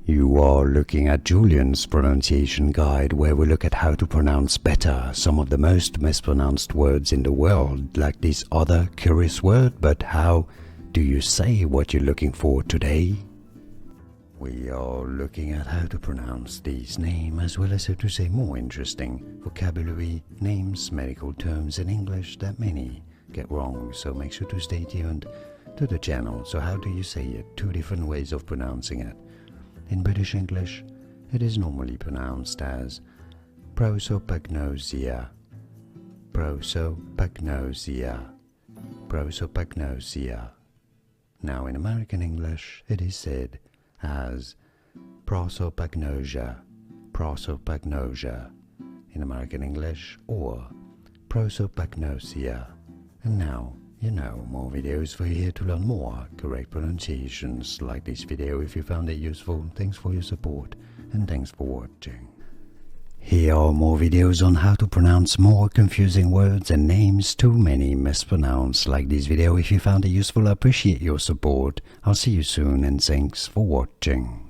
You are looking at Julian's pronunciation guide, where we look at how to pronounce better some of the most mispronounced words in the world, like this other curious word. But how do you say what you're looking for today? We are looking at how to pronounce these names, as well as how to say more interesting vocabulary, names, medical terms in English that many get wrong, so make sure to stay tuned to the channel. So how do you say it? Two different ways of pronouncing it. In British English, it is normally pronounced as prosopagnosia, prosopagnosia, prosopagnosia. Now in American English, it is said as prosopagnosia, prosopagnosia in American English, or prosopagnosia. And now you know more videos for you here to learn more correct pronunciations. Like this video if you found it useful. Thanks for your support and thanks for watching. Here are more videos on how to pronounce more confusing words and names too many mispronounced. Like this video if you found it useful. I appreciate your support. I'll see you soon and thanks for watching.